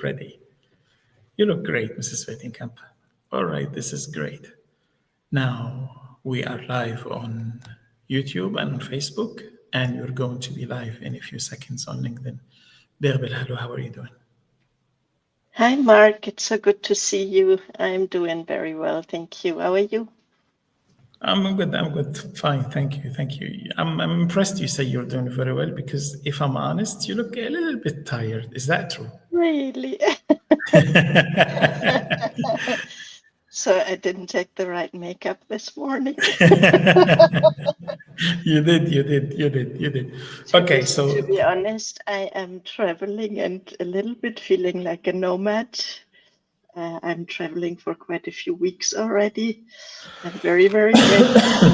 Ready. You look great, Mrs. Wetenkamp. All right, this is great. Now we are live on YouTube and on Facebook, and you're going to be live in a few seconds on LinkedIn. Bärbel, hello, how are you doing? Hi, Mark. It's so good to see you. I'm doing very well. Thank you. How are you? I'm good. Fine, thank you. I'm impressed you say you're doing very well because if I'm honest, you look a little bit tired. Is that true? Really? So I didn't take the right makeup this morning. You did. Okay, so To be honest, I am traveling and a little bit feeling like a nomad. I'm traveling for quite a few weeks already. I'm very, very grateful.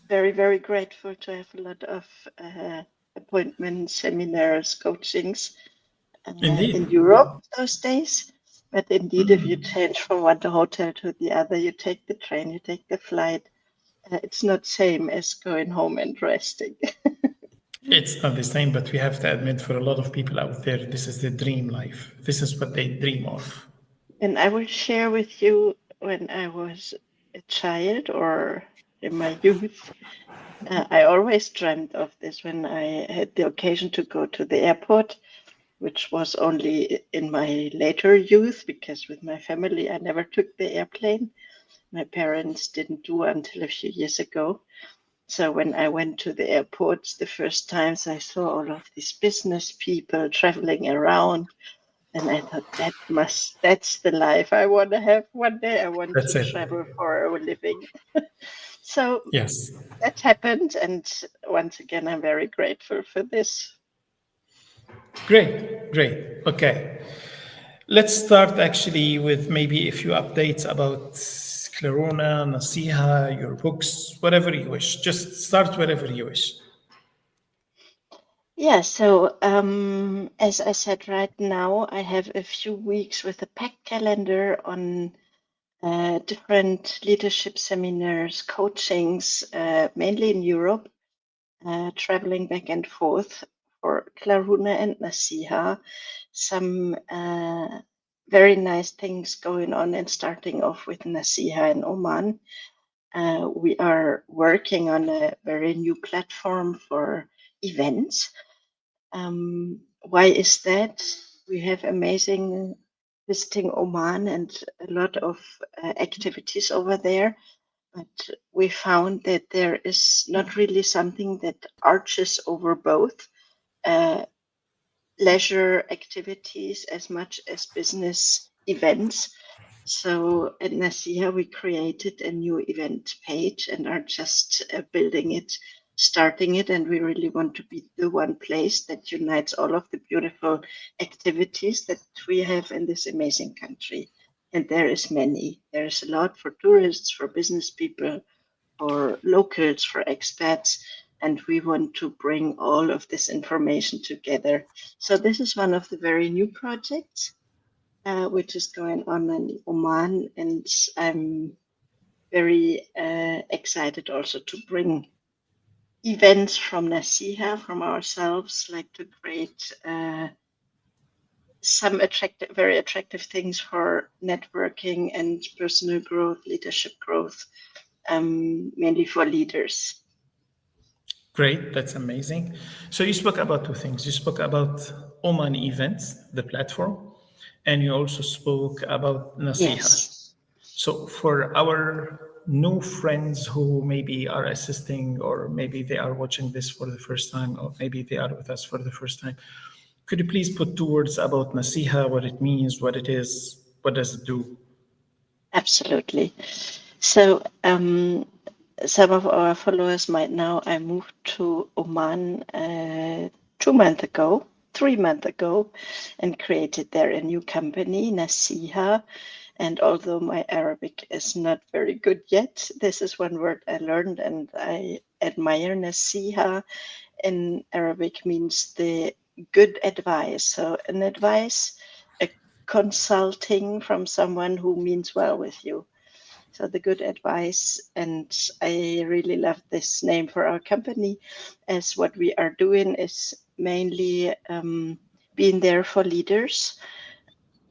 Very grateful to have a lot of appointments, seminars, coachings in indeed. Europe those days. But indeed, if you change from one hotel to the other, you take the train, you take the flight. It's not same as going home and resting. It's not the same, but we have to admit for a lot of people out there, this is the dream life. This is what they dream of. And I will share with you when I was a child or in my youth. I always dreamt of this when I had the occasion to go to the airport, which was only in my later youth, because with my family, I never took the airplane. My parents didn't do until a few years ago. So when I went to the airports the first times, I saw all of these business people traveling around. And I thought that's the life I want to have one day. I want That's to it. travel for a living. So Yes. that happened. And once again, I'm very grateful for this. Great. Okay. Let's start actually with maybe a few updates about Claruna, Naseeha, your books, whatever you wish. Just start wherever you wish. Yeah, so as I said, right now I have a few weeks with a packed calendar on different leadership seminars, coachings, mainly in Europe, traveling back and forth for Claruna and Naseeha. Some very nice things going on, and starting off with Naseeha in Oman. We are working on a very new platform for events. Why is that? We have amazing visiting Oman and a lot of activities over there, but we found that there is not really something that arches over both leisure activities as much as business events. So at Naseeha, we created a new event page and are just building it, starting it. And we really want to be the one place that unites all of the beautiful activities that we have in this amazing country. And there is many. There is a lot for tourists, for business people, for locals, for expats. And we want to bring all of this information together. So this is one of the very new projects which is going on in Oman, and I'm very excited also to bring events from Naseeha, from ourselves, like to create some very attractive things for networking and personal growth, leadership growth, mainly for leaders. Great, that's amazing. So you spoke about two things. You spoke about Oman events, the platform, and you also spoke about Naseeha. Yes. So for our new friends who maybe are assisting, or maybe they are watching this for the first time, or maybe they are with us for the first time, could you please put two words about Naseeha, what it means, what it is, what does it do? Absolutely. So some of our followers might know I moved to Oman 2 months ago, 3 months ago, and created there a new company, Naseeha. And although my Arabic is not very good yet, this is one word I learned and I admire. Naseeha in Arabic means the good advice. So an advice, a consulting from someone who means well with you. So the good advice, and I really love this name for our company, as what we are doing is mainly been there for leaders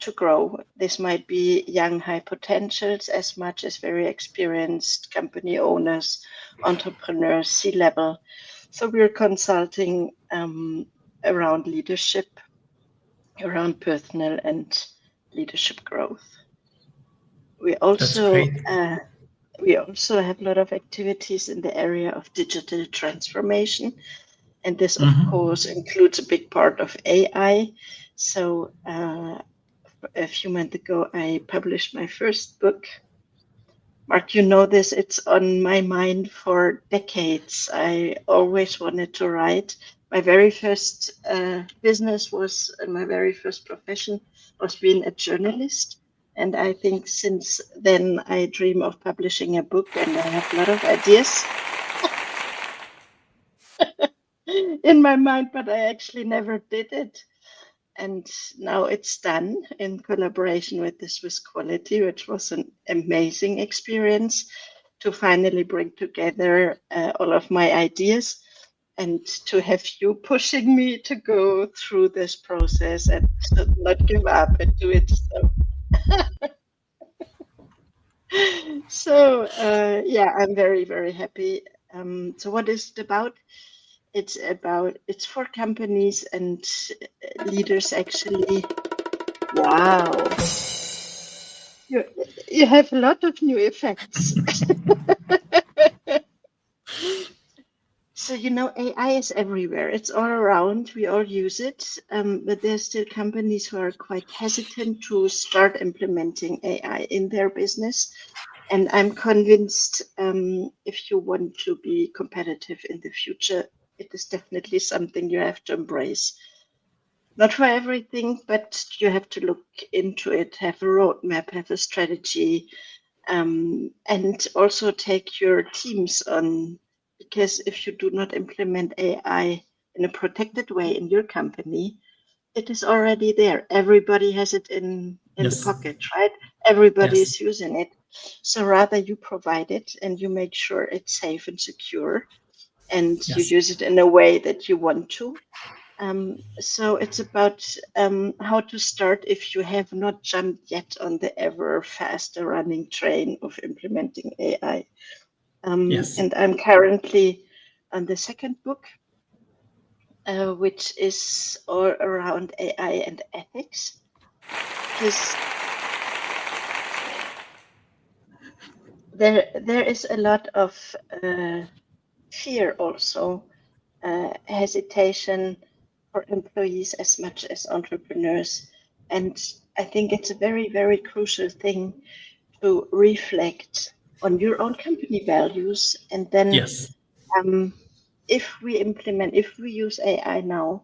to grow. This might be young high potentials as much as very experienced company owners, entrepreneurs, C-level. So we're consulting around leadership, around personal and leadership growth. We That's also great. have a lot of activities in the area of digital transformation, and this, of course, includes a big part of AI. So a few months ago, I published my first book. Mark, you know this, it's on my mind for decades. I always wanted to write. My very first business was, my very first profession was being a journalist. And I think since then, I dream of publishing a book, and I have a lot of ideas in my mind, but I actually never did it. And now it's done in collaboration with the Swiss Quality, which was an amazing experience to finally bring together all of my ideas and to have you pushing me to go through this process and to not give up and do it. So yeah, I'm very, very happy. So what is it about? It's for companies and leaders actually. Wow. You have a lot of new effects. So, AI is everywhere. It's all around. We all use it. But there's still companies who are quite hesitant to start implementing AI in their business. And I'm convinced if you want to be competitive in the future, it is definitely something you have to embrace. Not for everything, but you have to look into it, have a roadmap, have a strategy, and also take your teams on. Because if you do not implement AI in a protected way in your company, it is already there. Everybody has it in the pocket, right? Everybody is using it. So rather you provide it and you make sure it's safe and secure, and you use it in a way that you want to. So it's about how to start if you have not jumped yet on the ever faster running train of implementing AI. And I'm currently on the second book, which is all around AI and ethics. Because there is a lot of fear also, hesitation for employees as much as entrepreneurs. And I think it's a very, very crucial thing to reflect on your own company values. And then if we use AI now,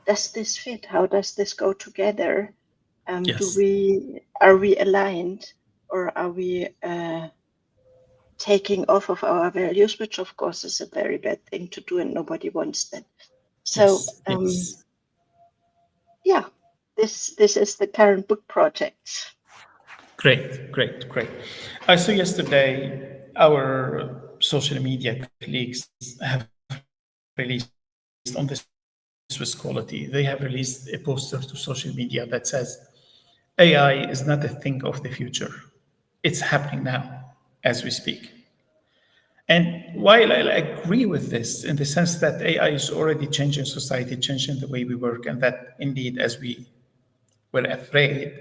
does this fit? How does this go together? Are we aligned, or are we taking off of our values, which of course is a very bad thing to do and nobody wants that. So yeah, this is the current book project. Great. I saw yesterday our social media colleagues have released on the Swiss Quality, they have released a poster to social media that says, AI is not a thing of the future. It's happening now as we speak. And while I agree with this in the sense that AI is already changing society, changing the way we work, and that indeed, as we were afraid,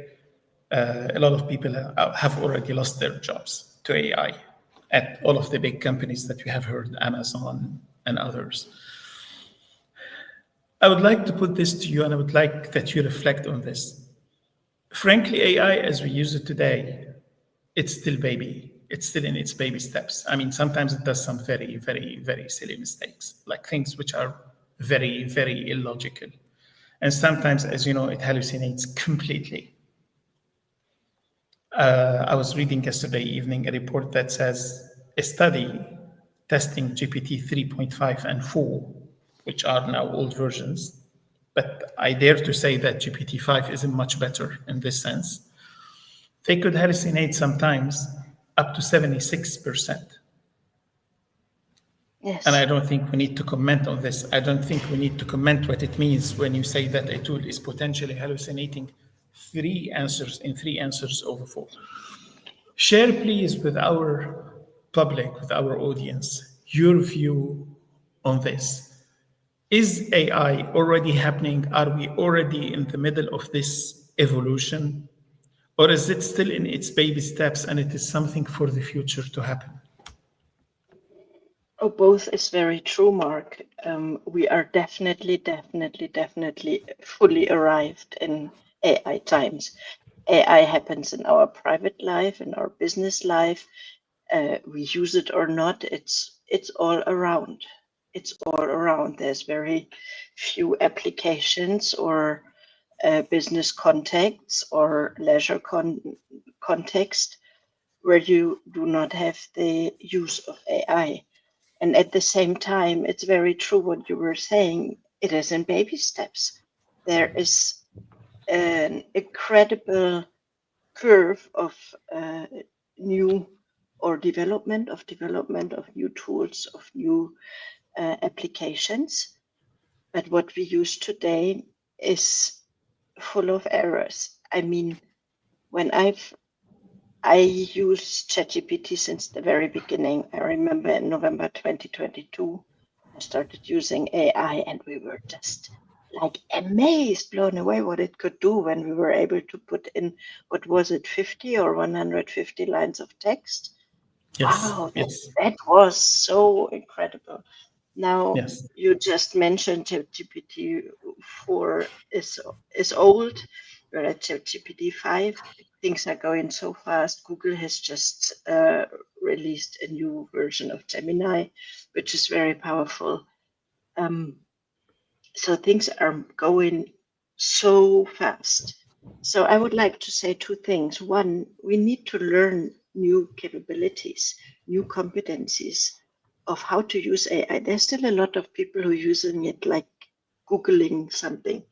a lot of people have already lost their jobs to AI at all of the big companies that we have heard, Amazon and others. I would like to put this to you, and I would like that you reflect on this. Frankly, AI, as we use it today, it's still baby. It's still in its baby steps. I mean, sometimes it does some very, very, very silly mistakes, like things which are very, very illogical. And sometimes, as you know, it hallucinates completely. I was reading yesterday evening a report that says a study testing GPT 3.5 and 4, which are now old versions, but I dare to say that GPT-5 isn't much better in this sense. They could hallucinate sometimes up to 76%. Yes. And I don't think we need to comment on this. I don't think we need to comment what it means when you say that a tool is potentially hallucinating 3 answers in 3 answers over 4. Share, please, with our public, with our audience, your view on this. Is AI already happening? Are we already in the middle of this evolution? Or is it still in its baby steps and it is something for the future to happen? Oh, both is very true, Mark. We are definitely fully arrived in AI times. AI happens in our private life, in our business life. We use it or not, it's all around. It's all around. There's very few applications or business contexts or leisure context where you do not have the use of AI. And at the same time, it's very true what you were saying. It is in baby steps. There is an incredible curve of new or development of new tools, of new applications. But what we use today is full of errors. I mean, when I use ChatGPT since the very beginning. I remember in November 2022, I started using AI and we were just like amazed, blown away what it could do when we were able to put in, what was it, 50 or 150 lines of text? Yes. Wow, Yes. that was so incredible. Now, Yes. you just mentioned ChatGPT 4 is old. We're at ChatGPT 5. Things are going so fast. Google has just released a new version of Gemini, which is very powerful. So things are going so fast. So I would like to say 2 things. One, we need to learn new capabilities, new competencies of how to use AI. There's still a lot of people who are using it like Googling something.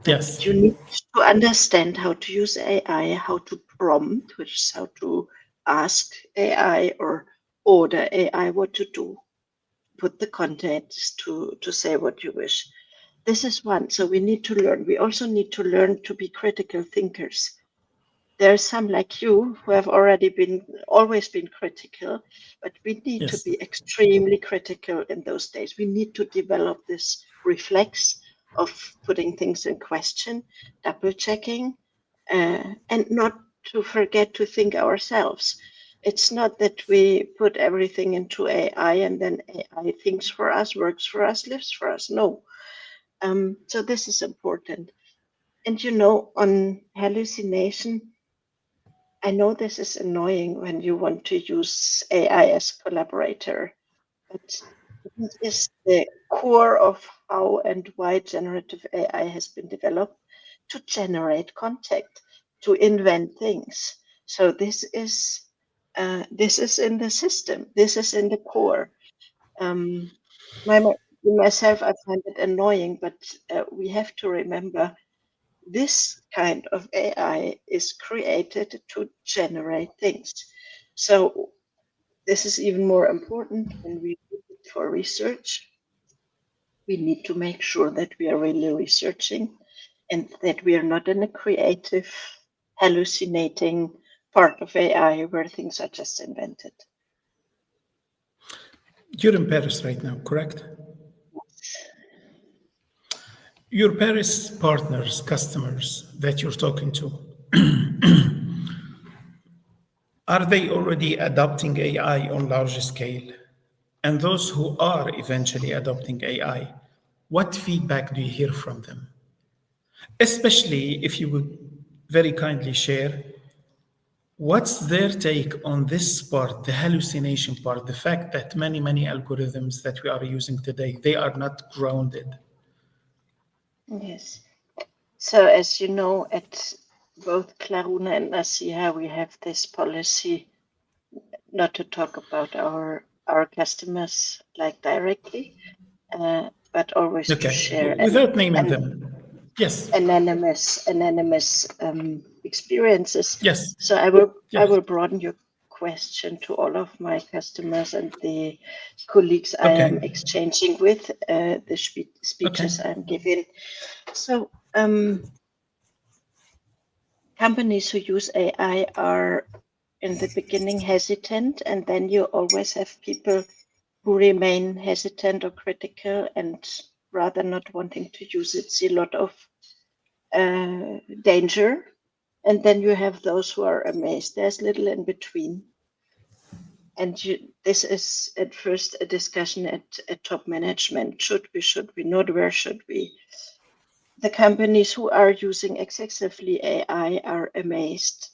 But Yes. you need to understand how to use AI, how to prompt, which is how to ask AI or order AI what to do. Put the context to say what you wish. This is one. So we need to learn. We also need to learn to be critical thinkers. There are some like you who have always been critical, but we need to Yes. be extremely critical in those days. We need to develop this reflex of putting things in question, double checking, and not to forget to think ourselves. It's not that we put everything into AI and then AI thinks for us, works for us, lives for us. No. So this is important. And on hallucination, I know this is annoying when you want to use AI as a collaborator, but it is the core of how and why generative AI has been developed to generate content, to invent things. So this is in the system. This is in the core. Myself, I find it annoying, but we have to remember this kind of AI is created to generate things. So this is even more important when we use it for research. We need to make sure that we are really researching and that we are not in a creative, hallucinating part of AI where things are just invented. You're in Paris right now, correct? Your Paris partners, customers that you're talking to, are they already adopting AI on large scale? And those who are eventually adopting AI, what feedback do you hear from them? Especially if you would very kindly share what's their take on this part, the hallucination part, the fact that many algorithms that we are using today, they are not grounded. Yes. So as you know, at both Claruna and Naseeha, we have this policy not to talk about our customers like directly, but always to share Without naming them. Yes. anonymous experiences. Yes. So I Yes. will broaden your question to all of my customers and the colleagues I Okay. am exchanging with, the speeches I'm giving. So companies who use AI are in the beginning hesitant, and then you always have people who remain hesitant or critical and rather not wanting to use it, see a lot of danger. And then you have those who are amazed. There's little in between. And this is at first a discussion at top management. Should we not? Where should we? The companies who are using excessively AI are amazed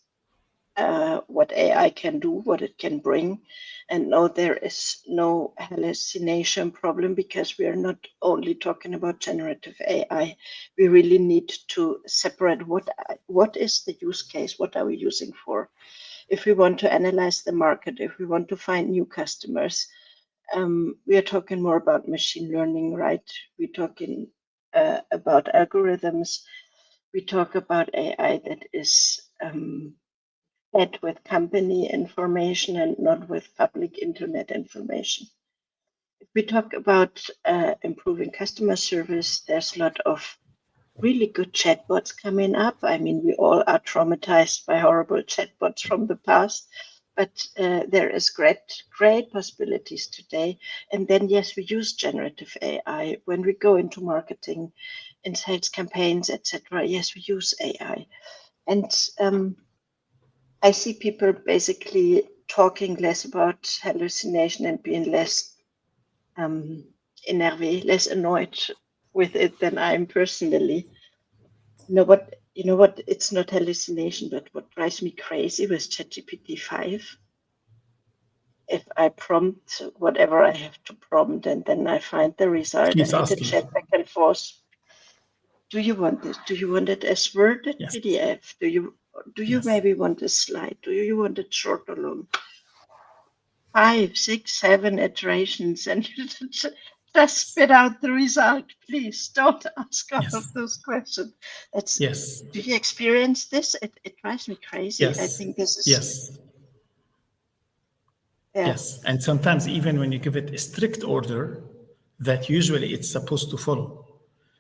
what AI can do, what it can bring. And no, there is no hallucination problem, because we are not only talking about generative AI. We really need to separate what is the use case, what are we using for? If we want to analyze the market, if we want to find new customers, we are talking more about machine learning, right? We're talking about algorithms. We talk about AI that is fed with company information and not with public internet information. If we talk about improving customer service, there's a lot of really good chatbots coming up. I mean, we all are traumatized by horrible chatbots from the past, but there is great possibilities today. And then, yes, we use generative AI when we go into marketing, in sales campaigns, etc. Yes, we use AI. And I see people basically talking less about hallucination and being less énervé, less annoyed with it than I am personally. You know what? It's not hallucination, but what drives me crazy with ChatGPT 5. If I prompt whatever I have to prompt, and then I find the result, Keeps I had to asking. chat back and forth. Do you want this? Do you want it as Word, as Yes. PDF? Do you Yes. maybe want a slide? Do you want it short or long? 5, 6, 7 iterations, and you just spit out the result. Please don't ask all Yes. of those questions. Yes. Do you experience this? It drives me crazy. Yes. I think this is Yes. yeah. Yes. And sometimes even when you give it a strict order that usually it's supposed to follow,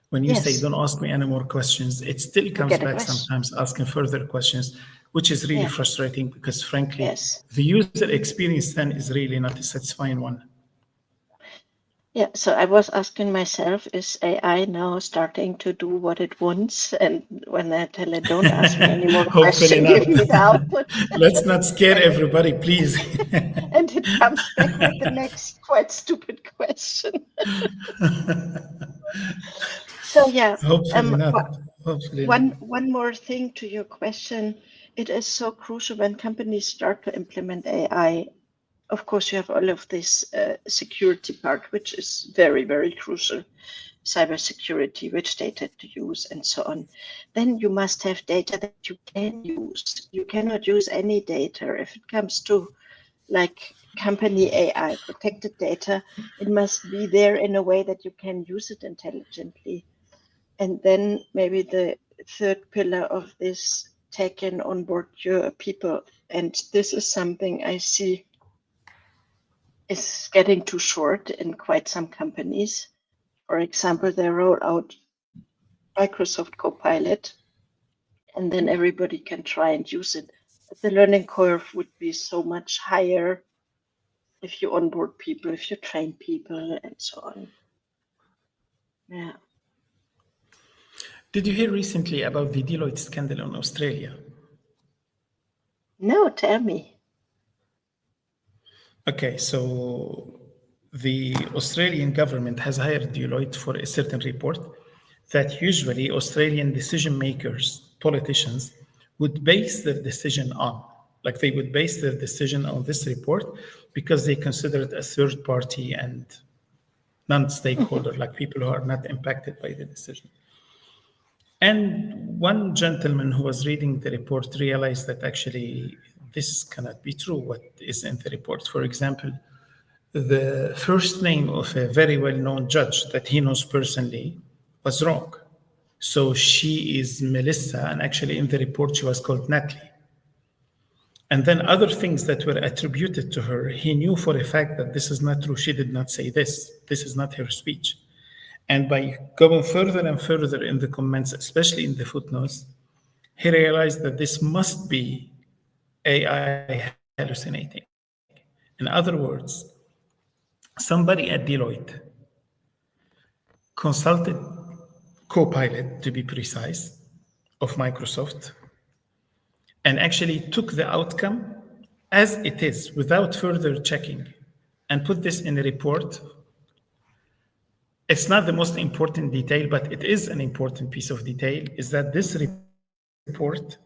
when you say, Yes. don't ask me any more questions, it still comes get a back question. sometimes asking further questions, which is really Yeah. frustrating because frankly, Yes. the user experience then is really not a satisfying one. Yeah, so I was asking myself, is AI now starting to do what it wants? And when I tell it, don't ask me any more Hopefully questions, not. give me the output. Let's not scare And- everybody, please. And it comes back with the next quite stupid question. So yeah, Hopefully not. Hopefully not. one more thing to your question. It is so crucial when companies start to implement AI. Of course, you have all of this security part, which is very, very crucial. Cybersecurity, which data to use, and so on. Then you must have data that you can use. You cannot use any data. If it comes to like company AI, protected data, it must be there in a way that you can use it intelligently. And then maybe the third pillar of this, take and onboard your people. And this is something I see is getting too short in quite some companies. For example, they roll out Microsoft Copilot, and then everybody can try and use it. But the learning curve would be so much higher if you onboard people, if you train people, and so on. Yeah. Did you hear recently about the Deloitte scandal in Australia? No, tell me. Okay, so the Australian government has hired Deloitte for a certain report that usually Australian decision makers, politicians, would base their decision on. Like they would base their decision on this report because they consider it a third party and non-stakeholder, like people who are not impacted by the decision. And one gentleman who was reading the report realized that actually this cannot be true, what is in the report. For example, the first name of a very well-known judge that he knows personally was wrong. So she is Melissa, and actually in the report she was called Natalie. And then other things that were attributed to her, he knew for a fact that this is not true. She did not say this. This is not her speech. And by going further and further in the comments, especially in the footnotes, he realized that this must be AI hallucinating. In other words, somebody at Deloitte consulted Copilot, to be precise, of Microsoft, and actually took the outcome as it is without further checking and put this in a report. It's not the most important detail, but it is an important piece of detail, is that this report,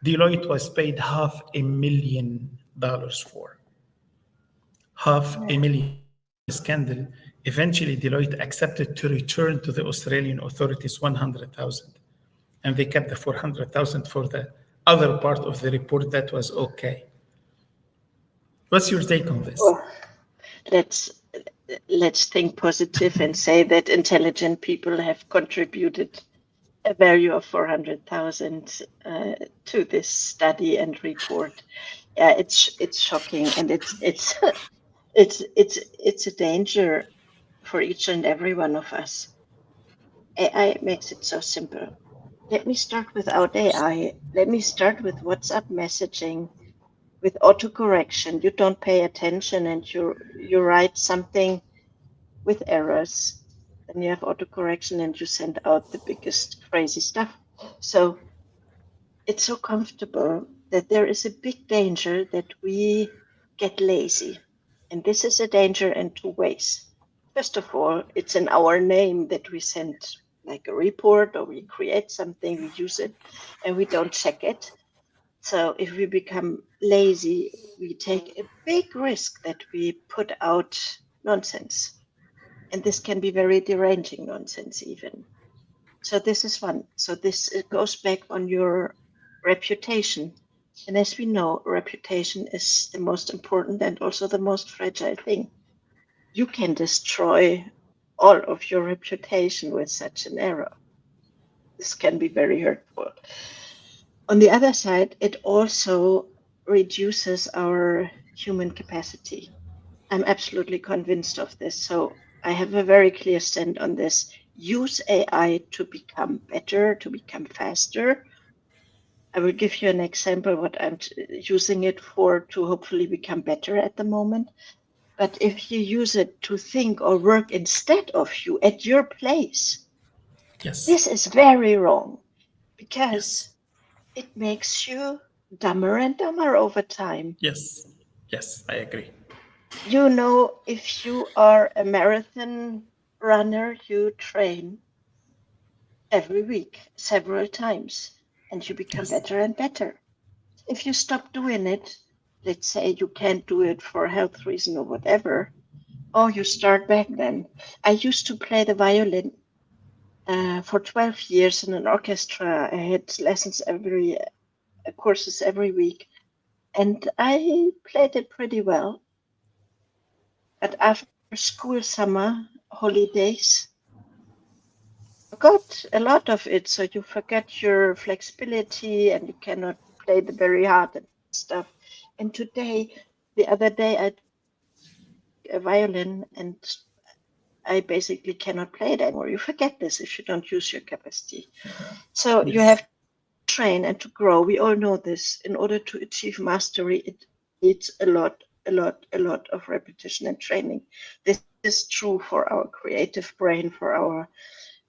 Deloitte was paid $500,000 for. $500,000. Scandal. Eventually, Deloitte accepted to return to the Australian authorities 100,000, and they kept the 400,000 for the other part of the report that was okay. What's your take on this? Well, let's think positive and say that intelligent people have contributed a value of 400,000 to this study and report. Yeah, it's shocking, and it's it's a danger for each and every one of us. AI makes it so simple. Let me start without AI. Let me start with WhatsApp messaging, with autocorrection. You don't pay attention and you write something with errors. Then you have autocorrection and you send out the biggest crazy stuff. So it's so comfortable that there is a big danger that we get lazy. And this is a danger in two ways. First of all, it's in our name that we send like a report or we create something, we use it, and we don't check it. So if we become lazy, we take a big risk that we put out nonsense. And this can be very deranging nonsense even. So this is one. So this it goes back on your reputation. And as we know, reputation is the most important and also the most fragile thing. You can destroy all of your reputation with such an error. This can be very hurtful. On the other side, it also reduces our human capacity. I'm absolutely convinced of this. So I have a very clear stand on this. Use AI to become better, to become faster. I will give you an example what I'm using it for to hopefully become better at the moment. But if you use it to think or work instead of you at your place, Yes. this is very wrong because Yes. it makes you dumber and dumber over time. Yes. Yes, I agree. You know, if you are a marathon runner, you train every week, several times, and you become Yes. better and better. If you stop doing it, let's say you can't do it for health reason or whatever, or you start back then. I used to play the violin for 12 years in an orchestra. I had lessons courses every week, and I played it pretty well. But after school summer holidays, forgot a lot of it. So you forget your flexibility and you cannot play the very hard and stuff. And the other day, I took a violin and I basically cannot play it anymore. You forget this if you don't use your capacity. So you Yes. have to train and to grow. We all know this. In order to achieve mastery, it needs a lot of repetition and training. This is true for our creative brain, for our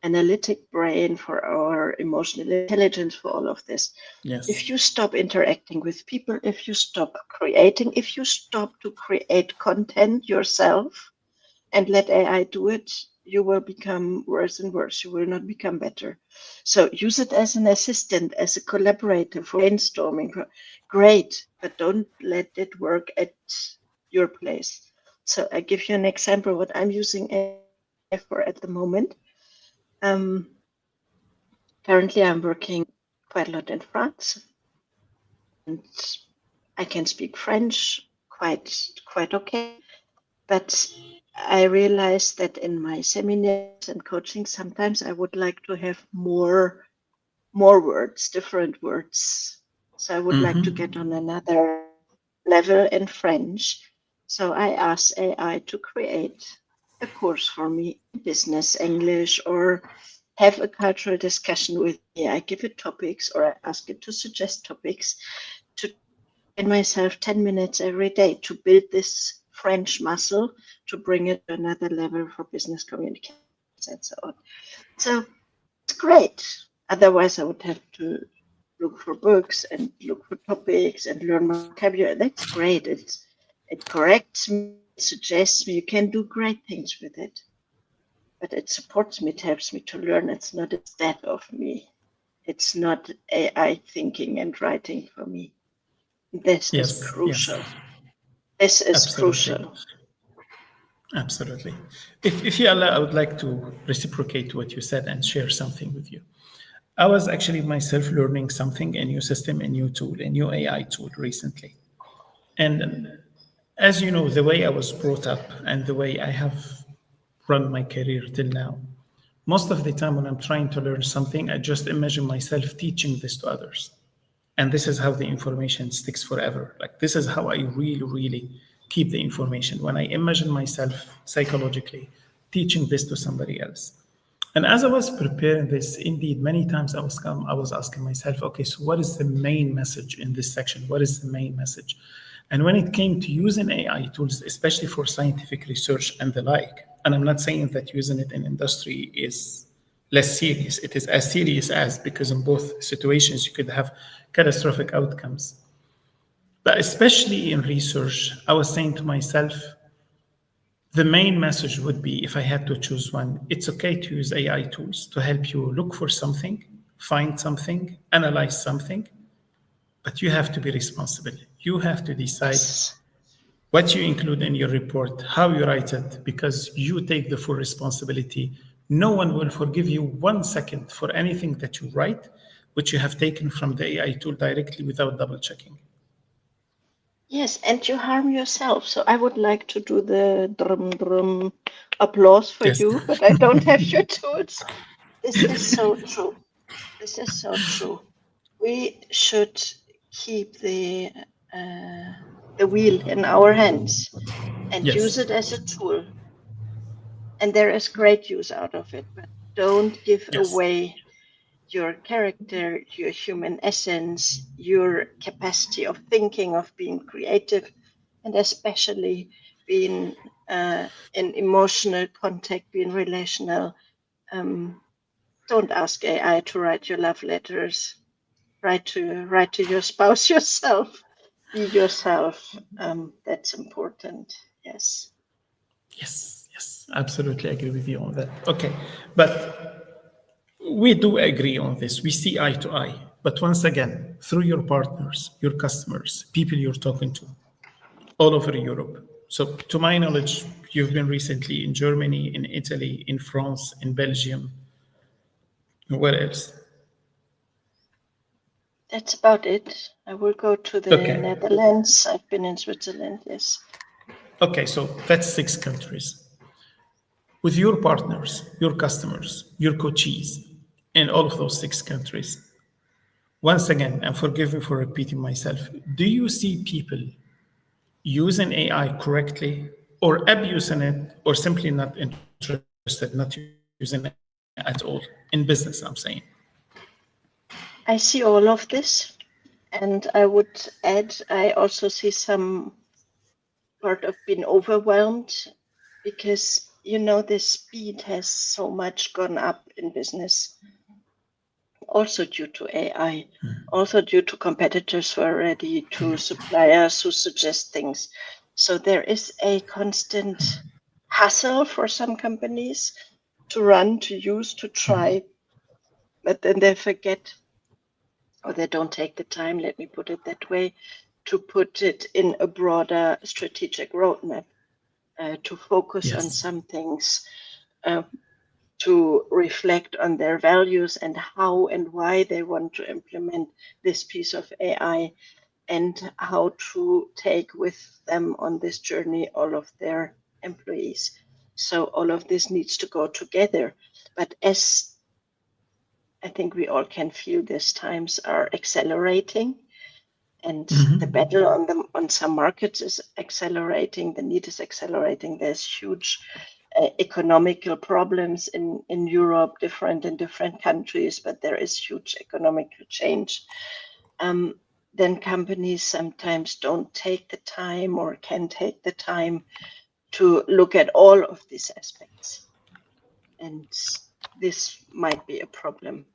analytic brain, for our emotional intelligence, for all of this. Yes. If you stop interacting with people, if you stop creating, if you stop to create content yourself and let AI do it, you will become worse and worse. You will not become better. So use it as an assistant, as a collaborator for brainstorming. Great, but don't let it work at your place. So I give you an example what I'm using AI for at the moment. Currently, I'm working quite a lot in France, and I can speak French quite okay. But I realized that in my seminars and coaching, sometimes I would like to have more words, different words. So I would like to get on another level in French. So I asked AI to create a course for me in business English, or have a cultural discussion with me. I give it topics, or I ask it to suggest topics, to train myself 10 minutes every day to build this French muscle, to bring it to another level for business communications and so on. So it's great. Otherwise, I would have to look for books and look for topics and learn vocabulary. That's great. It corrects me, it suggests me. You can do great things with it. But it supports me, it helps me to learn. It's not instead of me. It's not AI thinking and writing for me. This is crucial. This is crucial. Absolutely. If you allow, I would like to reciprocate what you said and share something with you. I was actually myself learning something, a new system, a new tool, a new AI tool recently. And as you know, the way I was brought up and the way I have run my career till now, most of the time when I'm trying to learn something, I just imagine myself teaching this to others. And this is how the information sticks forever. Like, this is how I really, really keep the information. When I imagine myself psychologically teaching this to somebody else. And as I was preparing this, indeed, many times I was asking myself, okay, so what is the main message in this section? What is the main message? And when it came to using AI tools, especially for scientific research and the like, and I'm not saying that using it in industry is less serious. It is as serious as, because in both situations you could have catastrophic outcomes. But especially in research, I was saying to myself, the main message would be, if I had to choose one, it's okay to use AI tools to help you look for something, find something, analyze something, but you have to be responsible. You have to decide what you include in your report, how you write it, because you take the full responsibility. No one will forgive you 1 second for anything that you write, which you have taken from the AI tool directly without double checking. Yes, and you harm yourself. So I would like to do the drum drum applause for Yes. you, but I don't have your tools. This is so true. This is so true. We should keep the wheel in our hands and use Yes. it as a tool. And there is great use out of it, but don't give Yes. away your character, your human essence, your capacity of thinking, of being creative, and especially being in emotional contact, being relational. Don't ask AI to write your love letters. Write to your spouse yourself. Be yourself. That's important. Yes. Yes. Yes. Absolutely agree with you on that. Okay. But we do agree on this. We see eye to eye. But once again, through your partners, your customers, people you're talking to, all over Europe. So, to my knowledge, you've been recently in Germany, in Italy, in France, in Belgium. Where else? That's about it. I will go to the Okay. Netherlands. I've been in Switzerland. Yes. Okay, so that's 6 countries. With your partners, your customers, your coaches, in all of those 6 countries, once again, and forgive me for repeating myself, do you see people using AI correctly or abusing it or simply not interested, not using it at all? In business, I'm saying. I see all of this. And I would add, I also see some part of being overwhelmed because, the speed has so much gone up in business, also due to AI, also due to competitors who are ready, to suppliers who suggest things. So there is a constant hustle for some companies to run, to use, to try, but then they forget, or they don't take the time, let me put it that way, to put it in a broader strategic roadmap, to focus on Yes. some things, to reflect on their values and how and why they want to implement this piece of AI, and how to take with them on this journey all of their employees. So all of this needs to go together. But as I think we all can feel, these times are accelerating. And the battle on some markets is accelerating. The need is accelerating. There's huge economical problems in Europe, different in different countries, but there is huge economical change. Then companies sometimes don't take the time or can take the time to look at all of these aspects. And this might be a problem.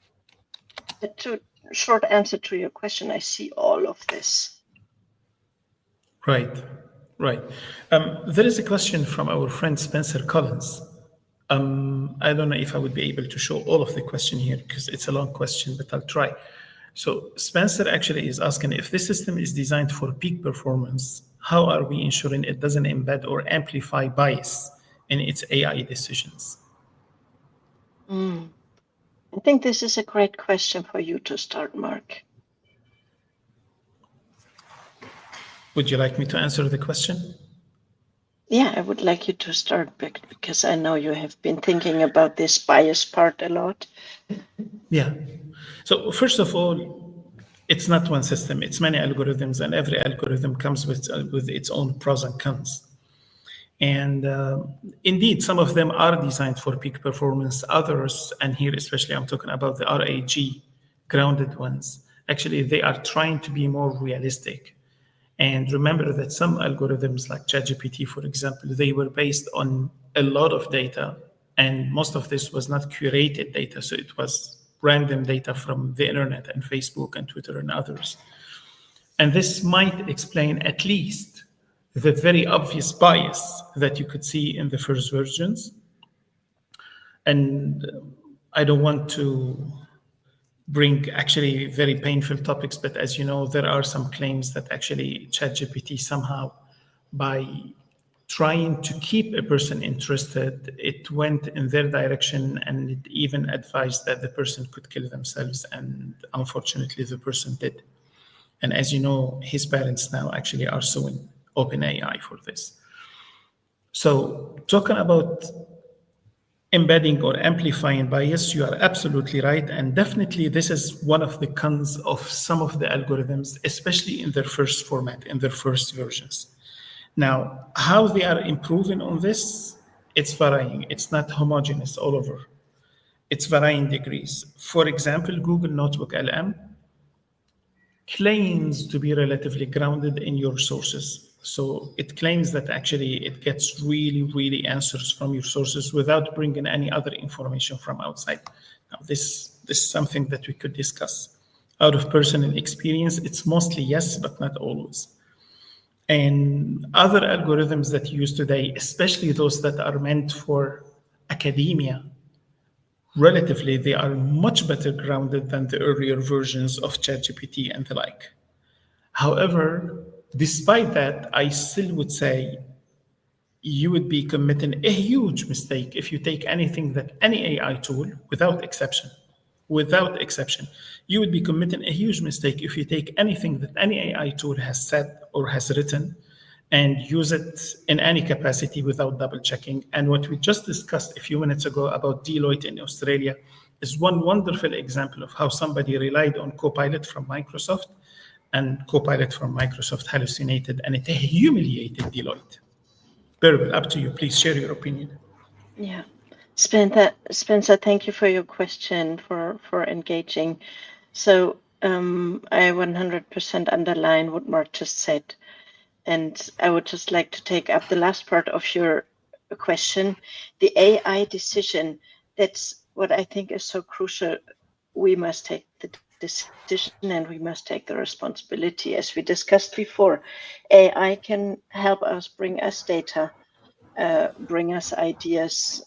But to short answer to your question, I see all of this. Right, right. There is a question from our friend Spencer Collins. I don't know if I would be able to show all of the question here because it's a long question, but I'll try. So Spencer actually is asking if this system is designed for peak performance, how are we ensuring it doesn't embed or amplify bias in its AI decisions? I think this is a great question for you to start, Mark. Would you like me to answer the question? Yeah, I would like you to start because I know you have been thinking about this bias part a lot. Yeah. So first of all, it's not one system. It's many algorithms, and every algorithm comes with its own pros and cons. And indeed, some of them are designed for peak performance. Others, and here especially I'm talking about the RAG grounded ones, actually they are trying to be more realistic. And remember that some algorithms like ChatGPT, for example, they were based on a lot of data, and most of this was not curated data. So it was random data from the internet and Facebook and Twitter and others. And this might explain at least the very obvious bias that you could see in the first versions. And I don't want to bring actually very painful topics, but as you know, there are some claims that actually ChatGPT somehow, by trying to keep a person interested, it went in their direction and it even advised that the person could kill themselves. And unfortunately, the person did. And as you know, his parents now actually are suing OpenAI for this. So talking about embedding or amplifying bias, you are absolutely right. And definitely this is one of the cons of some of the algorithms, especially in their first format, in their first versions. Now, how they are improving on this, it's varying. It's not homogeneous all over. It's varying degrees. For example, Google Notebook LM claims to be relatively grounded in your sources. So it claims that actually it gets really, really answers from your sources without bringing any other information from outside. Now, this is something that we could discuss. Out of personal experience, it's mostly yes, but not always. And other algorithms that you use today, especially those that are meant for academia, relatively, they are much better grounded than the earlier versions of ChatGPT and the like. However, despite that, I still would say you would be committing a huge mistake if you take anything that any AI tool, without exception, you would be committing a huge mistake if you take anything that any AI tool has said or has written and use it in any capacity without double checking. And what we just discussed a few minutes ago about Deloitte in Australia is one wonderful example of how somebody relied on Copilot from Microsoft, and Copilot from Microsoft hallucinated and it humiliated Deloitte. Bärbel, up to you. Please share your opinion. Yeah. Spencer, thank you for your question, for engaging. So I 100% underline what Mark just said. And I would just like to take up the last part of your question, the AI decision. That's what I think is so crucial. We must take the decision and we must take the responsibility. As we discussed before, AI can help us, bring us data, bring us ideas,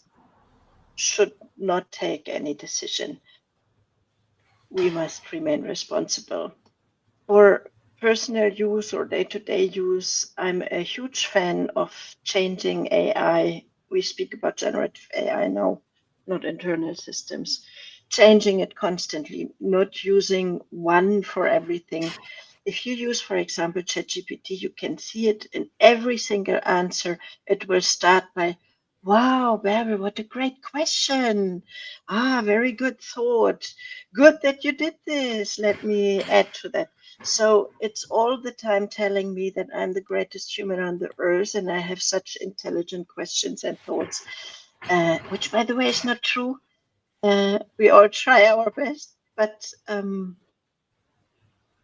should not take any decision. We must remain responsible. For personal use or day-to-day use, I'm a huge fan of changing AI. We speak about generative AI now, not internal systems. Changing it constantly, not using one for everything. If you use, for example, ChatGPT, you can see it in every single answer. It will start by, Wow, Bärbel, what a great question. Very good thought. Good that you did this. Let me add to that. So it's all the time telling me that I'm the greatest human on the earth and I have such intelligent questions and thoughts, which, by the way, is not true. We all try our best, but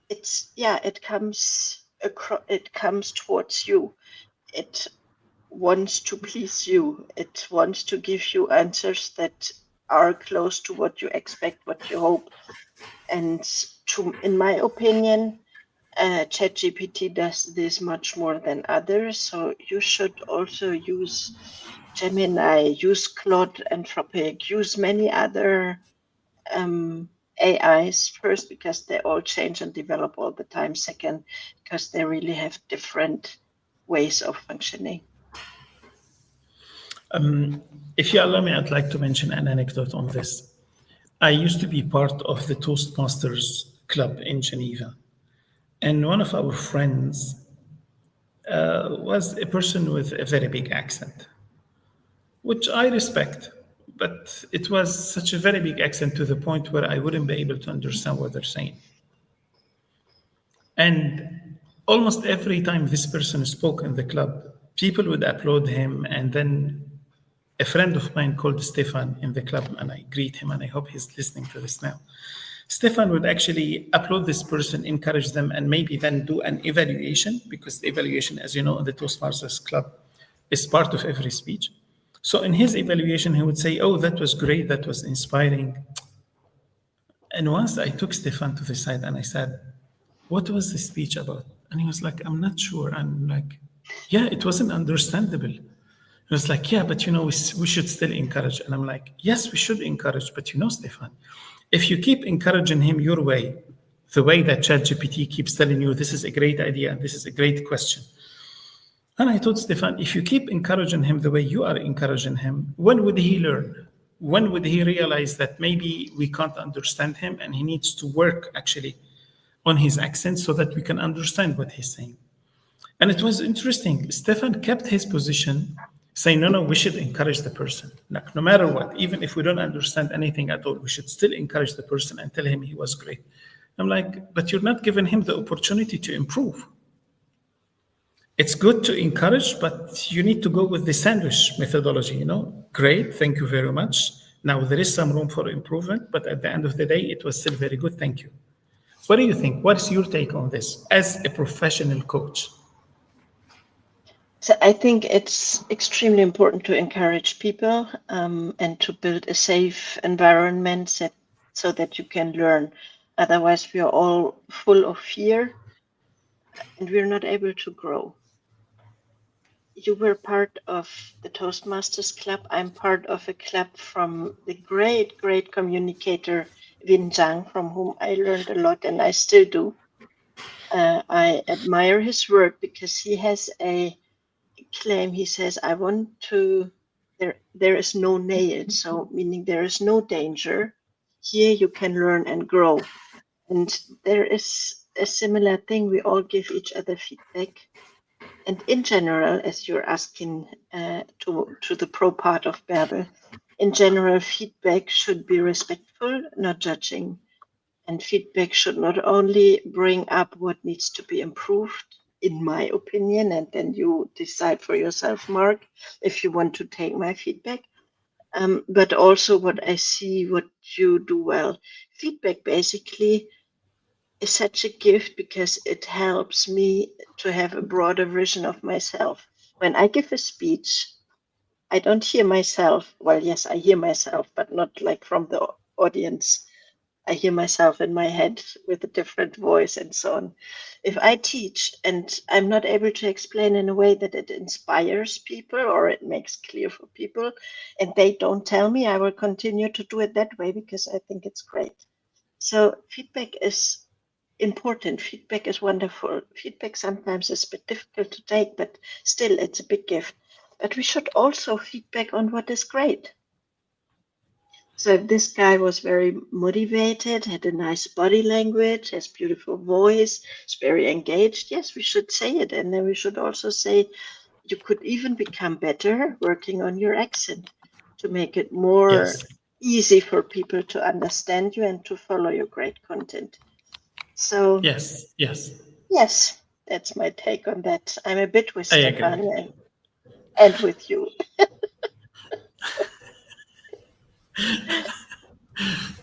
it comes across, it comes towards you. It wants to please you. It wants to give you answers that are close to what you expect, what you hope. And in my opinion, ChatGPT does this much more than others. So you should also use Gemini, use Claude Anthropic, use many other AIs first, because they all change and develop all the time. Second, because they really have different ways of functioning. If you allow me, I'd like to mention an anecdote on this. I used to be part of the Toastmasters club in Geneva, and one of our friends was a person with a very big accent, which I respect. But it was such a very big accent to the point where I wouldn't be able to understand what they're saying. And almost every time this person spoke in the club, people would applaud him. And then a friend of mine called Stefan in the club, and I greet him, and I hope he's listening to this now. Stefan would actually applaud this person, encourage them, and maybe then do an evaluation, because the evaluation, as you know, in the Toastmasters Club is part of every speech. So in his evaluation, he would say, "Oh, that was great, that was inspiring." And once I took Stefan to the side and I said, "What was the speech about?" And he was like, "I'm not sure." I'm like, "Yeah, it wasn't understandable." He was like, "Yeah, but we should still encourage." And I'm like, "Yes, we should encourage. But Stefan, if you keep encouraging him your way, the way that ChatGPT keeps telling you, this is a great idea, this is a great question." And I told Stefan, if you keep encouraging him the way you are encouraging him, when would he learn? When would he realize that maybe we can't understand him and he needs to work actually on his accent so that we can understand what he's saying? And it was interesting. Stefan kept his position, saying, no, we should encourage the person. Like, no matter what, even if we don't understand anything at all, we should still encourage the person and tell him he was great. I'm like, but you're not giving him the opportunity to improve. It's good to encourage, but you need to go with the sandwich methodology, Great, thank you very much. Now, there is some room for improvement, but at the end of the day, it was still very good, thank you. What do you think? What's your take on this as a professional coach? So I think it's extremely important to encourage people and to build a safe environment so that you can learn. Otherwise, we are all full of fear and we're not able to grow. You were part of the Toastmasters Club. I'm part of a club from the great, great communicator Win Zhang, from whom I learned a lot, and I still do. I admire his work because he has a claim. He says, I want to, there is no nail, so meaning there is no danger. Here you can learn and grow. And there is a similar thing. We all give each other feedback. And in general, as you're asking to the pro part of Bärbel, in general, feedback should be respectful, not judging. And feedback should not only bring up what needs to be improved, in my opinion, and then you decide for yourself, Mark, if you want to take my feedback, but also what I see, what you do well. Feedback basically is such a gift because it helps me to have a broader vision of myself. When I give a speech, I don't hear myself. Well, yes, I hear myself, but not like from the audience. I hear myself in my head with a different voice and so on. If I teach and I'm not able to explain in a way that it inspires people or it makes clear for people, and they don't tell me, I will continue to do it that way because I think it's great. So feedback is important. Feedback is wonderful. Feedback sometimes is a bit difficult to take, but still it's a big gift. But we should also feedback on what is great. So if this guy was very motivated, had a nice body language, has beautiful voice, is very engaged, yes, we should say it. And then we should also say, you could even become better working on your accent to make it more Yes. easy for people to understand you and to follow your great content. So Yes. Yes. yes, that's my take on that. I'm a bit with I agree. Stefan and with you.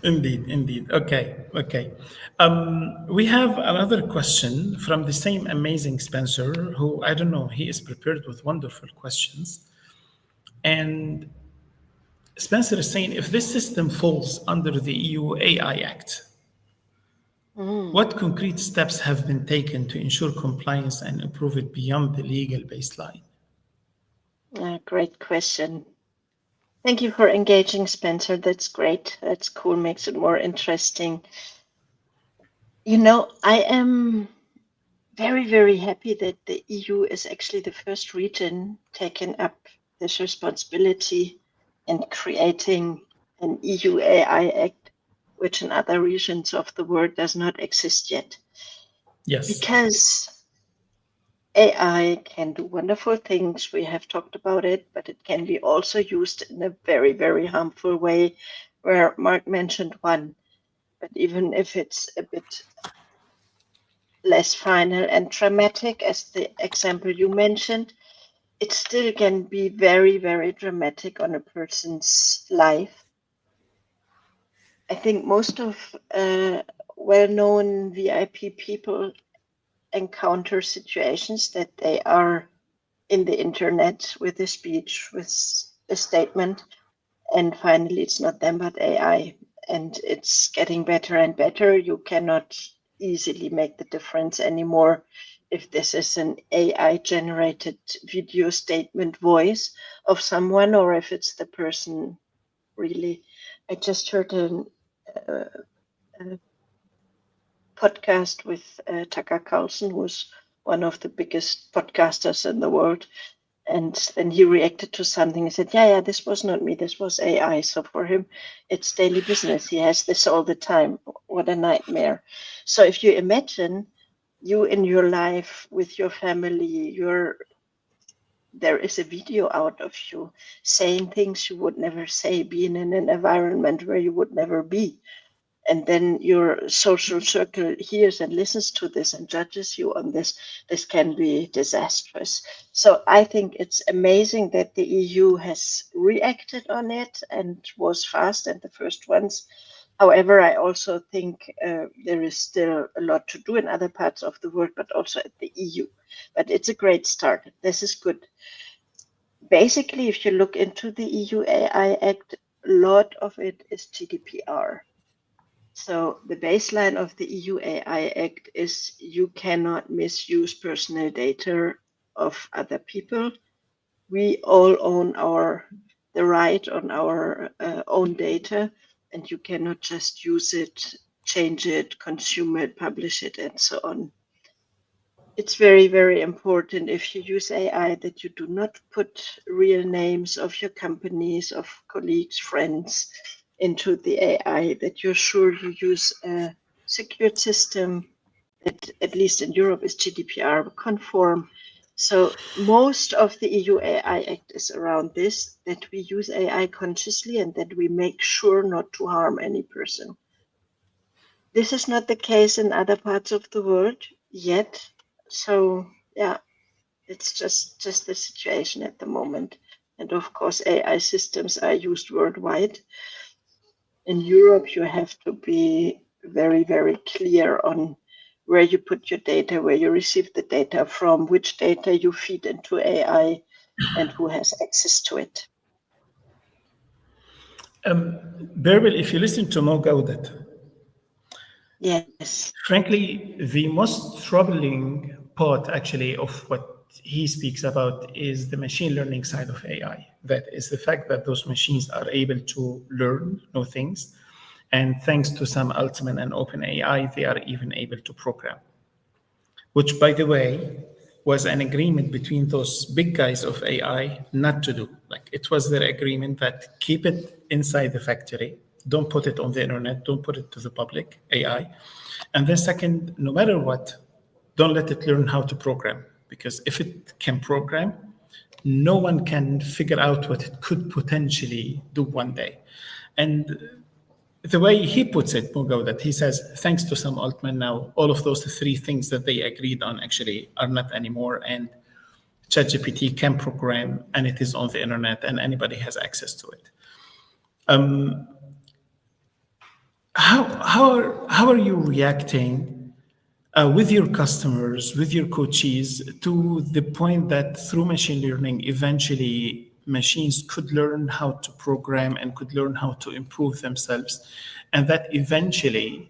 Indeed, indeed. Okay, okay. We have another question from the same amazing Spencer, who I don't know, he is prepared with wonderful questions. And Spencer is saying if this system falls under the EU AI Act, what concrete steps have been taken to ensure compliance and improve it beyond the legal baseline? Great question. Thank you for engaging, Spencer. That's great. That's cool. Makes it more interesting. You know, I am very, very happy that the EU is actually the first region taking up this responsibility and creating an EU AI Act, which in other regions of the world does not exist yet. Yes. Because AI can do wonderful things. We have talked about it, but it can be also used in a very, very harmful way, where Mark mentioned one. But even if it's a bit less final and dramatic, as the example you mentioned, it still can be very, very dramatic on a person's life. I think most of well-known VIP people encounter situations that they are in the internet with a speech, with a statement, and finally it's not them but AI, and it's getting better and better. You cannot easily make the difference anymore if this is an AI generated video statement voice of someone or if it's the person really. I just heard a podcast with Tucker Carlson, who's one of the biggest podcasters in the world. And then he reacted to something. He said, yeah, this was not me. This was AI. So for him, it's daily business. He has this all the time. What a nightmare. So if you imagine you in your life with your family, there is a video out of you saying things you would never say, being in an environment where you would never be. And then your social circle hears and listens to this and judges you on this. This can be disastrous. So I think it's amazing that the EU has reacted on it and was fast and the first ones. However, I also think there is still a lot to do in other parts of the world, but also at the EU. But it's a great start. This is good. Basically, if you look into the EU AI Act, a lot of it is GDPR. So the baseline of the EU AI Act is you cannot misuse personal data of other people. We all own the right on our own data, and you cannot just use it, change it, consume it, publish it, and so on. It's very, very important if you use AI that you do not put real names of your companies, of colleagues, friends into the AI, that you're sure you use a secured system that, at least in Europe, is GDPR conform. So most of the EU AI Act is around this, that we use AI consciously and that we make sure not to harm any person. This is not the case in other parts of the world yet. So yeah, it's just the situation at the moment. And of course, AI systems are used worldwide. In Europe, you have to be very, very clear on where you put your data, where you receive the data from, which data you feed into AI, and who has access to it. Bärbel, if you listen to Mo Gaudat, Yes. frankly, the most troubling part actually of what he speaks about is the machine learning side of AI. That is the fact that those machines are able to learn new things. And thanks to some Altman and OpenAI, they are even able to program. Which, by the way, was an agreement between those big guys of AI not to do. Like it was their agreement that keep it inside the factory, don't put it on the internet, don't put it to the public, AI. And then second, no matter what, don't let it learn how to program. Because if it can program, No one can figure out what it could potentially do one day. And the way he puts it, Mugo, that he says, thanks to Sam Altman now, all of those three things that they agreed on actually are not anymore. And ChatGPT can program, and it is on the internet, and anybody has access to it. How are you reacting with your customers, with your coaches, to the point that through machine learning, eventually machines could learn how to program and could learn how to improve themselves, and that eventually,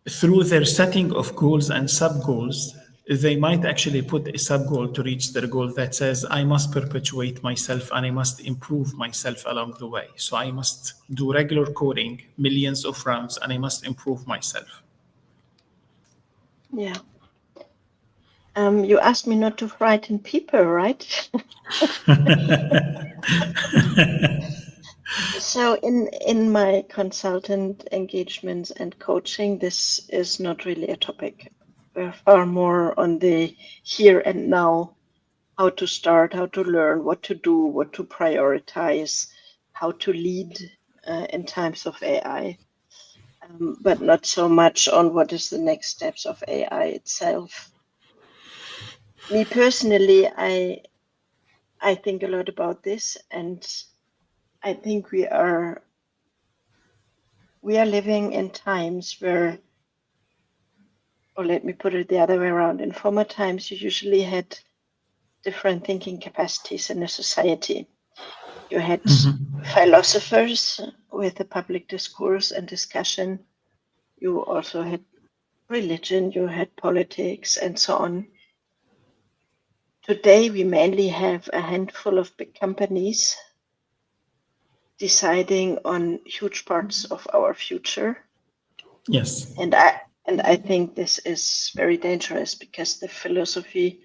through their setting of goals and sub goals, they might actually put a sub goal to reach their goal that says, I must perpetuate myself and I must improve myself along the way. So I must do regular coding, millions of rounds, and I must improve myself. Yeah. You asked me not to frighten people, right? So in my consultant engagements and coaching, this is not really a topic. We're far more on the here and now, how to start, how to learn, what to do, what to prioritize, how to lead in times of AI, but not so much on what is the next steps of AI itself. Me personally, I think a lot about this, and I think we are living in times where, or let me put it the other way around, in former times you usually had different thinking capacities in a society. You had philosophers with the public discourse and discussion. You also had religion, you had politics, and so on. Today we mainly have a handful of big companies deciding on huge parts of our future. Yes. And I think this is very dangerous, because the philosophy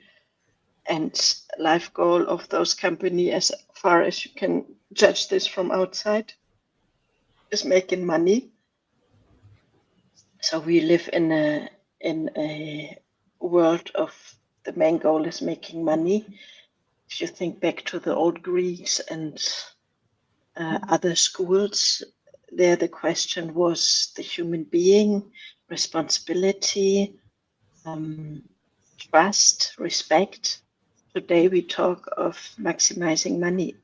and life goal of those companies, as far as you can judge this from outside, is making money. So we live in a world of the main goal is making money. If you think back to the old Greeks and other schools, there the question was the human being, responsibility, trust, respect. Today we talk of maximizing money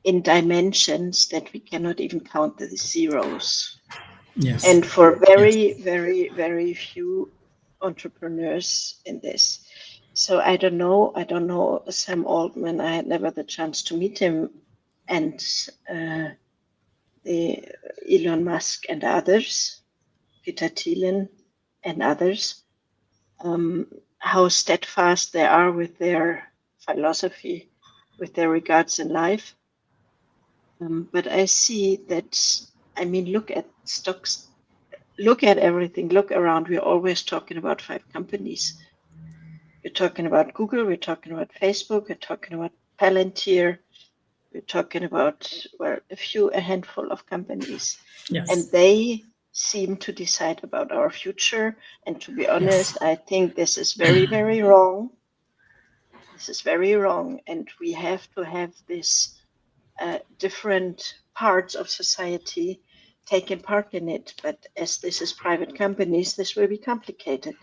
in dimensions that we cannot even count the zeros. Yes. And for very, Yes. very, very few entrepreneurs in this. So I don't know Sam Altman. I had never the chance to meet him, and the Elon Musk and others, Peter Thielen and others, how steadfast they are with their philosophy, with their regards in life. But I see that, I mean, look at stocks, look at everything, look around. We're always talking about 5 companies. We're talking about Google, we're talking about Facebook, we're talking about Palantir, we're talking about, well, a handful of companies. Yes. And they seem to decide about our future. And to be honest, I think this is very, very wrong. This is very wrong. And we have to have this different parts of society taking part in it. But as this is private companies, this will be complicated.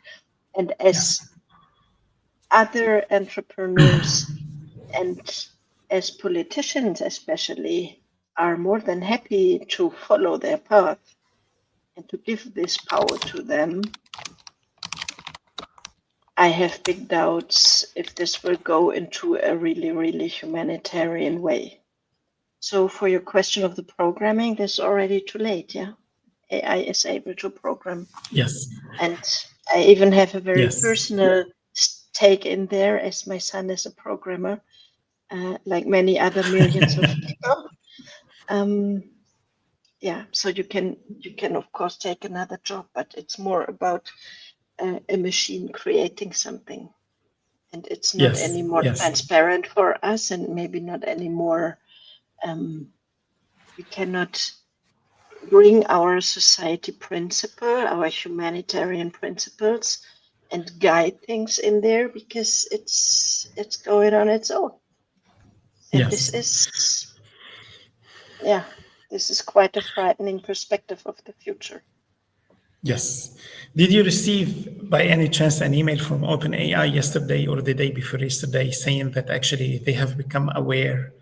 And as other entrepreneurs and as politicians especially are more than happy to follow their path and to give this power to them, I have big doubts if this will go into a really, really humanitarian way. So for your question of the programming, this is already too late, yeah? AI is able to program. Yes. And I even have a very Yes. personal take in there, as my son is a programmer, like many other millions of people. Yeah, so you can of course take another job, but it's more about a machine creating something, and it's not Yes. any more Yes. transparent for us, and maybe not anymore. We cannot bring our society principle, our humanitarian principles, and guide things in there, because it's going on its own. And Yes. this is quite a frightening perspective of the future. Yes. Did you receive by any chance an email from OpenAI yesterday or the day before yesterday saying that actually they have become aware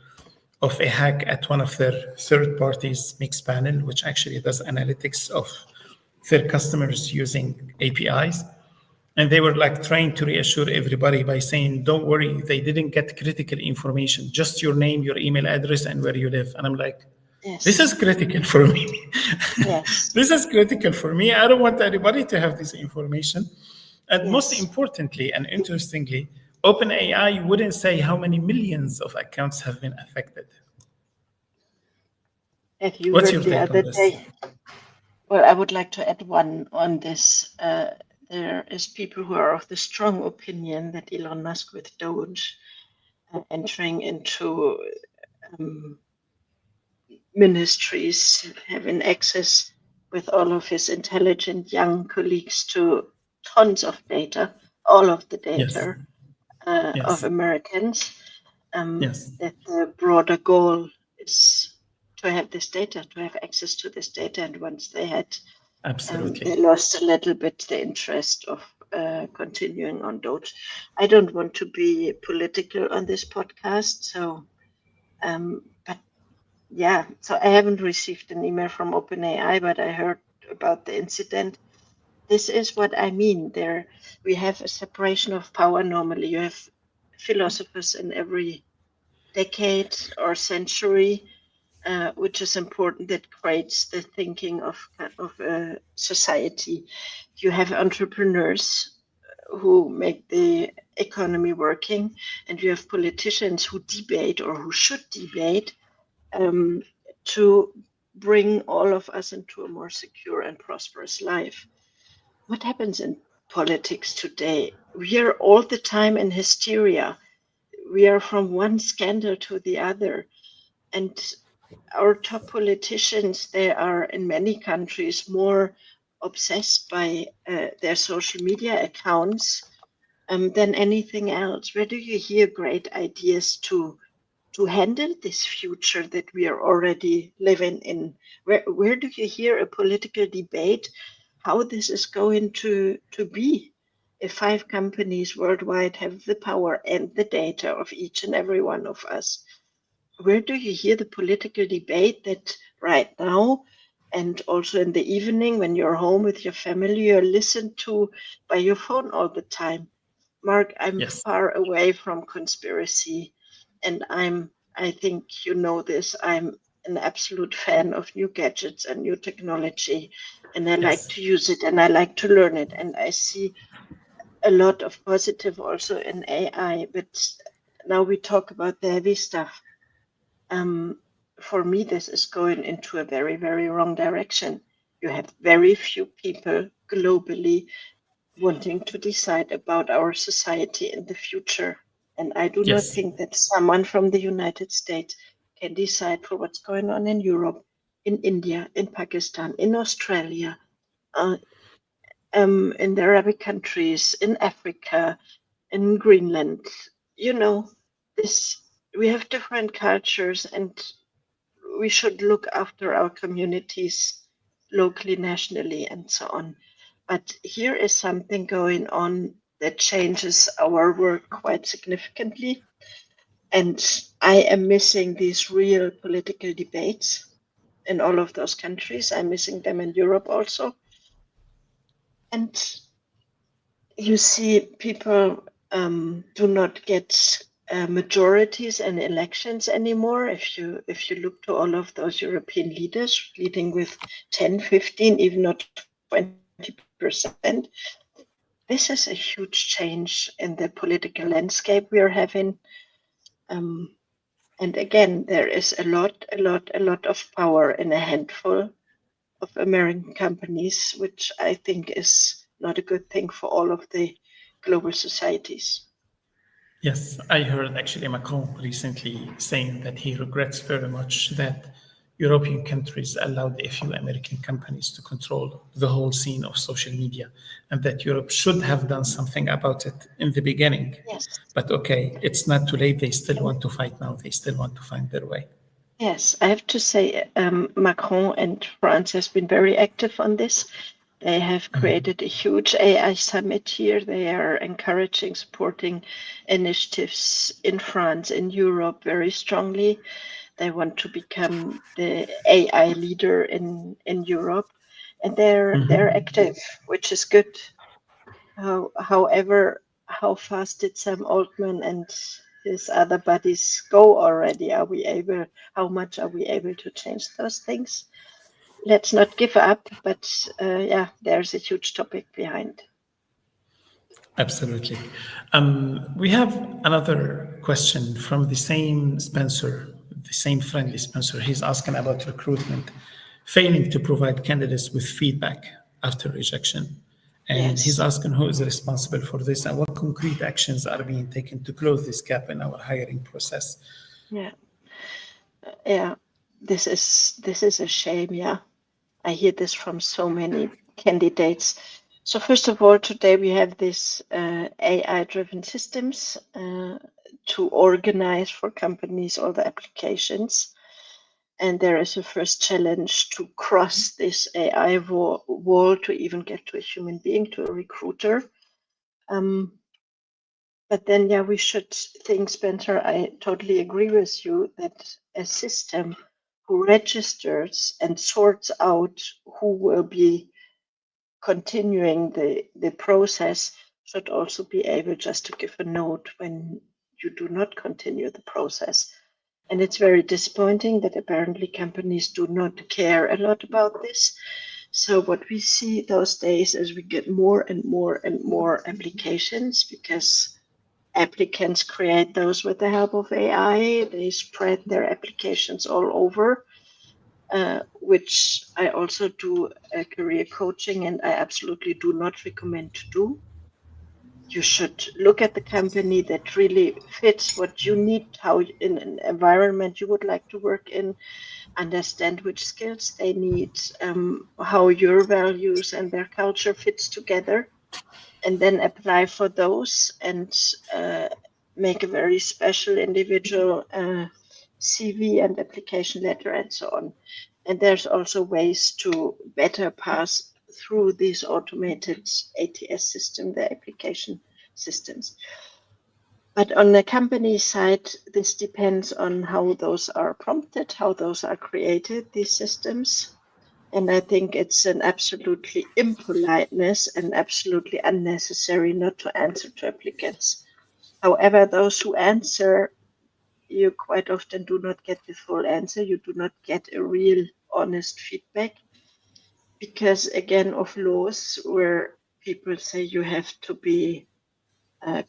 of a hack at one of their third parties mix panel, which actually does analytics of their customers using APIs? And they were like trying to reassure everybody by saying, don't worry, they didn't get critical information, just your name, your email address, and where you live. And I'm like, this is Yes. critical for me. Yes. This is critical for me. I don't want anybody to have this information. And most Yes. importantly and interestingly, OpenAI wouldn't say how many millions of accounts have been affected. Have you What's heard your the take other on this? day? Well, I would like to add one on this. There is people who are of the strong opinion that Elon Musk with Doge entering into ministries, having access with all of his intelligent young colleagues to tons of data, all of the Yes. data of Yes. Americans, Yes. that the broader goal is to have this data, to have access to this data. And once they had, they Absolutely. lost a little bit the interest of continuing on Doge. I don't want to be political on this podcast, so but yeah, so I haven't received an email from OpenAI, but I heard about the incident. This is what I mean. There, we have a separation of power normally. You have philosophers in every decade or century, which is important, that creates the thinking of a society. You have entrepreneurs who make the economy working, and you have politicians who debate or who should debate to bring all of us into a more secure and prosperous life. What happens in politics today? We are all the time in hysteria. We are from one scandal to the other. And our top politicians, they are in many countries more obsessed by their social media accounts than anything else. Where do you hear great ideas to handle this future that we are already living in? Where do you hear a political debate how this is going to be if 5 companies worldwide have the power and the data of each and every one of us? Where do you hear the political debate that right now, and also in the evening when you're home with your family, you're listened to by your phone all the time? Mark, I'm Yes. far away from conspiracy, and I think you know this, I'm an absolute fan of new gadgets and new technology, and I like Yes. to use it and I like to learn it, and I see a lot of positive also in AI. But now we talk about the heavy stuff. For me, this is going into a very, very wrong direction. You have very few people globally wanting to decide about our society in the future. And I do not Yes. think that someone from the United States can decide for what's going on in Europe, in India, in Pakistan, in Australia, in the Arabic countries, in Africa, in Greenland. You know, this, we have different cultures, and we should look after our communities locally, nationally, and so on. But here is something going on that changes our work quite significantly. And I am missing these real political debates in all of those countries. I'm missing them in Europe also. And you see, people do not get majorities in elections anymore. If you look to all of those European leaders leading with 10, 15, even not 20%, this is a huge change in the political landscape we are having. And again, there is a lot of power in a handful of American companies, which I think is not a good thing for all of the global societies. Yes, I heard actually Macron recently saying that he regrets very much that European countries allowed a few American companies to control the whole scene of social media, and that Europe should have done something about it in the beginning. Yes. But okay, it's not too late. They still want to fight now. They still want to find their way. Yes, I have to say, Macron and France has been very active on this. They have created a huge AI summit here. They are encouraging, supporting initiatives in France, in Europe very strongly. They want to become the AI leader in Europe, and they're active, which is good. However, how fast did Sam Altman and his other buddies go already? How much are we able to change those things? Let's not give up, but yeah, there's a huge topic behind. Absolutely. We have another question from the same Spencer, the same friendly Spencer. He's asking about recruitment, failing to provide candidates with feedback after rejection. And Yes. he's asking who is responsible for this and what concrete actions are being taken to close this gap in our hiring process. Yeah. Yeah. This is a shame. Yeah. I hear this from so many candidates. So first of all, today we have this AI-driven systems to organize for companies all the applications. And there is a first challenge to cross this AI wall to even get to a human being, to a recruiter. But then, yeah, we should think, Spencer, I totally agree with you that a system who registers and sorts out who will be continuing the process should also be able just to give a note when you do not continue the process. And it's very disappointing that apparently companies do not care a lot about this. So what we see those days is we get more and more and more applications because applicants create those with the help of AI. They spread their applications all over, which I also do career coaching, and I absolutely do not recommend to do. You should look at the company that really fits what you need, how in an environment you would like to work in, understand which skills they need, how your values and their culture fits together, and then apply for those and make a very special individual CV and application letter and so on. And there's also ways to better pass through these automated ATS system, the application systems. But on the company side, this depends on how those are prompted, how those are created, these systems. And I think it's an absolutely impoliteness and absolutely unnecessary not to answer to applicants. However, those who answer, you quite often do not get the full answer. You do not get a real honest feedback because, again, of laws where people say you have to be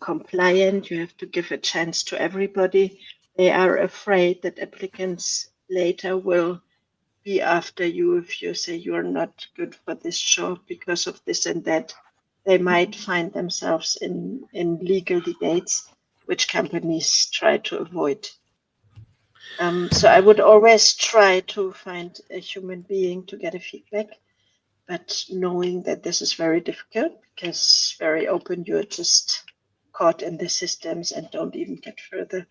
compliant, you have to give a chance to everybody. They are afraid that applicants later will be after you if you say you're not good for this job because of this and that. They might find themselves in legal debates, which companies try to avoid. So I would always try to find a human being to get a feedback, but knowing that this is very difficult because very often you're just caught in the systems and don't even get further.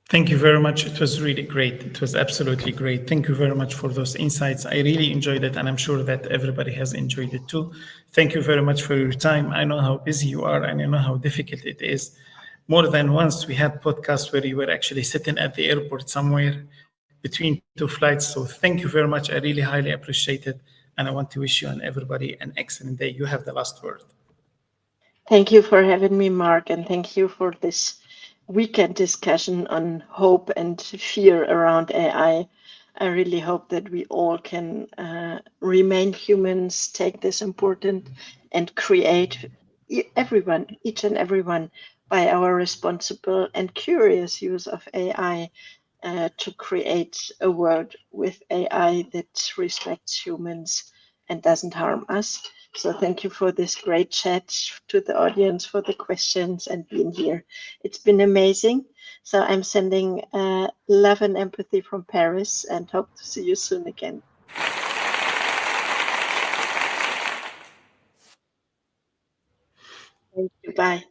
Thank you very much. It was really great. It was absolutely great. Thank you very much for those insights. I really enjoyed it, and I'm sure that everybody has enjoyed it too. Thank you very much for your time. I know how busy you are, and I know how difficult it is. More than once, we had podcasts where you were actually sitting at the airport somewhere between two flights. So thank you very much. I really highly appreciate it, and I want to wish you and everybody an excellent day. You have the last word. Thank you for having me, Mark, and thank you for this weekend discussion on hope and fear around AI. I really hope that we all can remain humans, take this important, and create everyone, each and everyone, by our responsible and curious use of AI to create a world with AI that respects humans and doesn't harm us. So thank you for this great chat, to the audience for the questions and being here. It's been amazing. So I'm sending love and empathy from Paris and hope to see you soon again. Thank you. Bye.